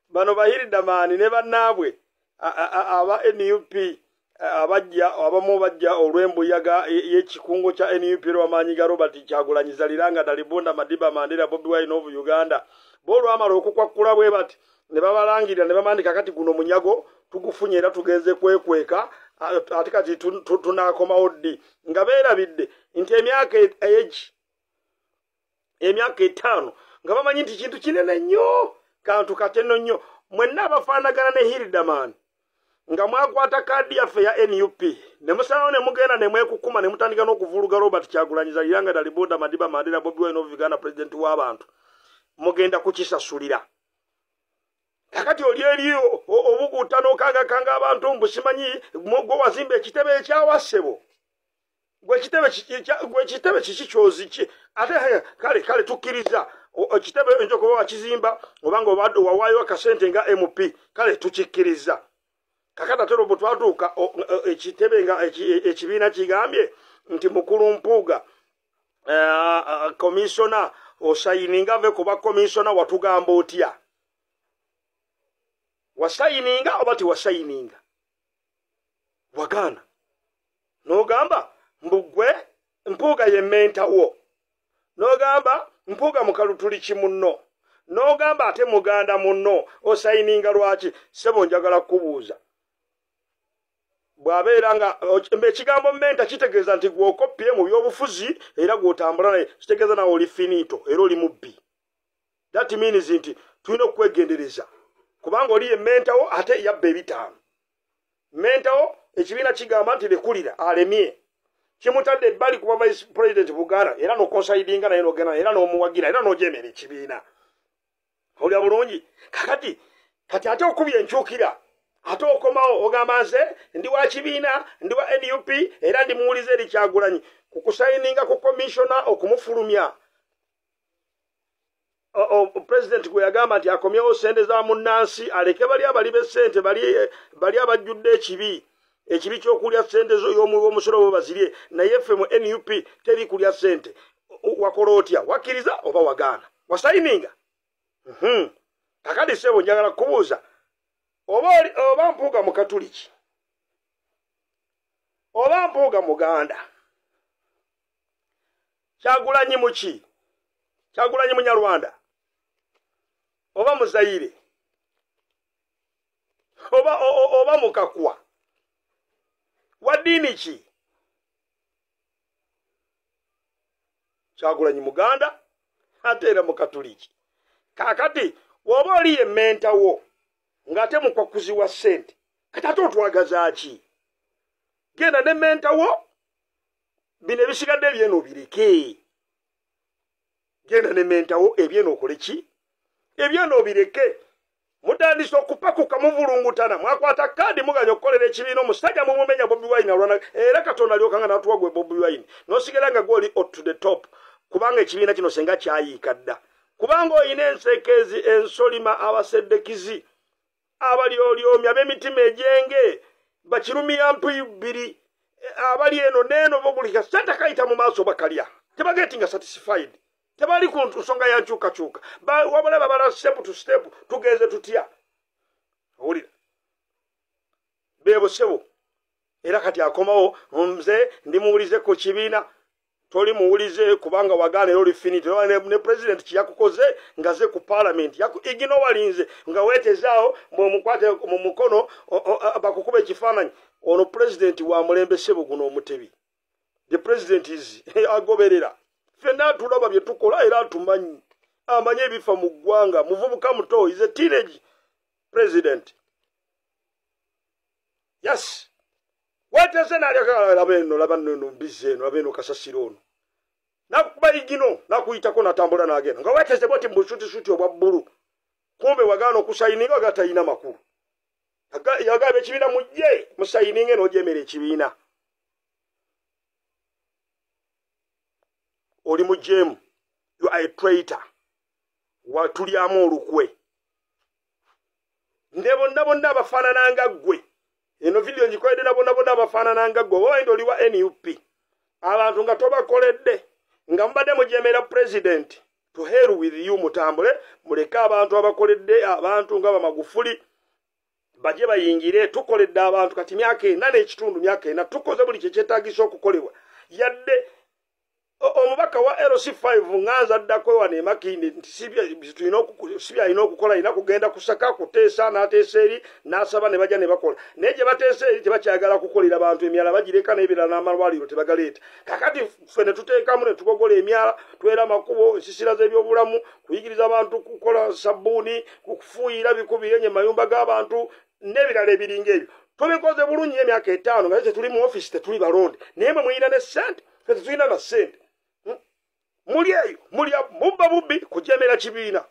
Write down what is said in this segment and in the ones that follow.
bano bahiridamani ne bannaabwe aba NUP abamu bajja olw'embuyaga y'ekikungo kya NUP lw'amaanyi ga Robert Kyagulanyi Zaliranga Dalibunda Madiba Mandela Bobi Wine of Uganda b'olwamala okukwakkula bwe bati ne babalangirira ne bamandika kati guno munyago tugufunye era tugenze kwekweka ate kati tunaakomawo ddi nga beerabidde nti emyaka 5 nga bamanyi nti kintu kinene nnyo kantu kateno nnyo mwenna abafaanagana ne Hildaman nga mwakwata kaadi yaffe ya NUP ne musalawo ne mugenda ne mwekukuma ne mutandika n'okuvuluga Robert Kyagulanyi Zaliranga Dalibunda Madiba Mandela Bobi Wine of Uganda president w'abantu mugenda kukisasulira kakati oli eriyo obukuuta n'okangakanga abantu mbusimanyi gwe wazimba ekitebe ekyawasebo gwe kitebe kiki kyozi ki ate kale tukkiriza ekitebe njo kuba wakizimba obanga wawaayo akasente nga MP kale tukikkiriza kakata tero bwe twatuuka ekitebe nga ekibiina kigambye nti mukulu Mpuuga komisona osayininga ave kuba komisona watugamba otya wasayininga oba tiwasayininga wagaana n'ogamba mbugwe Mpuuga ye menta wo n'ogamba Mpuuga mukalutuli kimunno n'ogamba ate muganda munno osayininga lwaki sebo njagala kubuuza bw'abeera nga ekigambo menta kitegeeza nti gw'okoppye mu by'obufuzi era gw'otambula naye kitegeeza nawe oli finito era oli mubbi that means nti tulina okwegendereza kubanga oli ye mentawo ate yabba ebitaano mentawo ekibiina kigamba nti lekulira alemye kimutadde ebbali kuba vice president Buganda era n'okonsayidinga naye n'ogenda era n'omuwagira era n'ojemera ekibiina olya bulungi kati ate okubya enkyukira ate okomawo ogamba nze ndi wa kibiina ndi wa NUP era ndi muwulize eri Kyagulanyi kukusayininga ku komishona okumufulumya president gwe yagamba nti akomyewo sente za munnansi aleke bali abali b'essente bali abajjudde ekibi ky'okulya sente y'omusolo bo bazirye naye ffe mu NUP teri kulya sente wakola otya wakkiriza oba wagaana wasayininga kakati sebo njagala kubuuza oba Mpuuga mukatuliki oba Mpuuga muganda Kyagulanyi muki Kyagulanyi munyarwanda oba muzayire oba mukakwa waddiini ki Kyagulanyi muganda ate era mukatuliki kakati woba oli ye mentawo ng'ate mukwakuzi wa ssente kati ate otwagaza ki genda ne mentawo bino ebisigadde ebyeno bireke genda ne mentawo ebyeno okole ki ebyeno bireke mutandise okupakuka muvulungutana mwakwata kaadi muganya okukolera ekibiina omusajja mumumenya Bobi Wine alwana era Katonda alyokanga n'atuwa gwe Bobi Wine n'osigala nga gwoli to the top kubanga ekibiina kino senga kyayiika dda kubanga oyina ensekeezi ensolima abaseddekizi abalyolyomya ab'emitima egyenge bakirumya mpuyu bbiri abali eno neeno bogulika sente kayita mu maaso bakalya tebagetinga satisfied tebali ku nsonga ya nkyukakyuka wabula babala step to step tugenze tutya owulira bebo sebo era kati akomawo nze ndimuwulize ku kibiina toli muwulize kubanga wagaana era oli finito ne president kiyakukoze nga ze ku parliament igino walinze nga weetezaawo mukwate mu mukono bakukuba ekifaananyi ono president wa mulembe sebo guno omutebi the president is agoberera fenna tulaba bye tukola era tumanyi amanye ebifa mu ggwanga muvubuka muto is a teenage president yes weeteze naalya laba nno mbizi eno laba eno kasasiro ono nakuba igino nakuyitako natambula n'agenda nga weeteze bwoti mubushutishuti obwa bbulu kumbe wagaana okusayininga wagaa talina makulu yagamba ekibiina mujje musayininge n'ojemera ekibiina oli mujjeemu you are a traitor watulyamu olukwe nde bonna abafaanananga ggwe eno video ngikolede na bonna abafaanananga ggwe oba ndi oli wa NUP abantu nga tobakoledde nga mubadde mujemera president to hell with you mutambule muleke abantu abakoledde abantu nga Magufuli baje bayingire tukoledde abantu kati myaka 4 n'ekitundu myaka 4 tukoze buli kyetaagisa okukolebwa yadde omubaka wa LC5 nganza ddako wane makindi sibya ino okukola ina kugenda kusaka kuteesa n'ateesa eri n'asaba ne bajja ne bakola naye gye bateesa eri tebakyagala kukolera abantu emyala bagireka n'ebirala n'amalwaliro tebagaleeta kakati ffe ne tuteekamu ne tugogola emyala twera amakubo ensisira z'ebyobulamu kuyigiriza abantu kukola sabbuuni kufuuyira bikubiyenye mayumba g'abantu n'ebirala ebiringa ebyo tubikoze bulungi emyaka 5 nga tuli mu office tetuli balonde naye mwe muyina ne ssente ffe tetulina na ssente muli eyo mulya mubba bubbi kujemera kibiina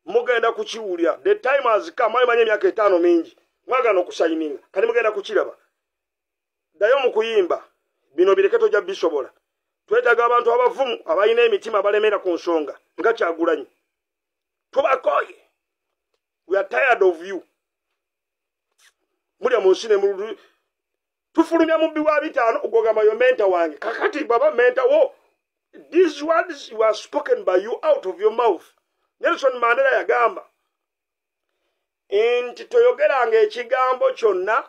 mugenda kukiwulira the time has come manye emyaka 5 mingi mwagana okusayininga kati mugenda kukiraba dayo mu kuyimba bino bireketo ja bisobola twetaga abantu abavumu abayina emitima balemera ku nsonga nga Kyagulanyi tubakoye we are tired of you mulya munsine mu tufulumya mubbi wa 5 ogogama yo mentor wange kakati baba mentor wo these words were spoken by you out of your mouth Nelson Mandela yagamba nti toyogeranga ekigambo kyonna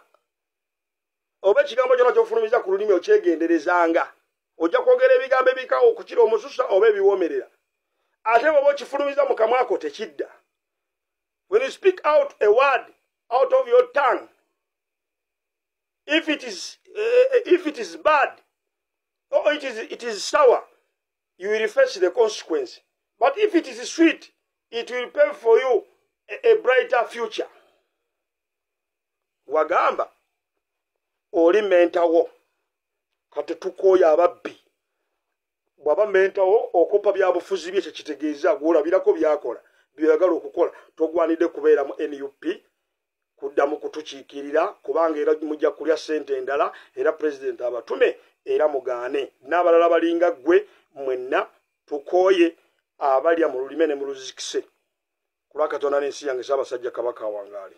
oba ekigambo kyonna kyofulumiza ku lulimi okyegenderezanga ojja kwogera ebigambo ebikawo okukira omususa oba ebiwomerera ate bw'oba okifulumiza mu kamwa ko tekidda when you speak out a word out of your tongue if it is bad or it is sour, you will face the consequence. But if it is sweet, it will pay for you a brighter future. Wagamba oli mentawo kati tukoya ababbi bwaba mentawo okopa byabufuzi bye kitegeeza gwolabirako byakola byagala okukola togwanide kubeera mu NUP kuddamu kutukiikirira kubanga era mujja kulya ssente endala era president abatume era mugaane n'abalala balinga gwe mwenna tukooye abalya mu lulime ne mu luzikise kulwa Katonda n'ensi yange Ssaabasajja Kabaka wangaali.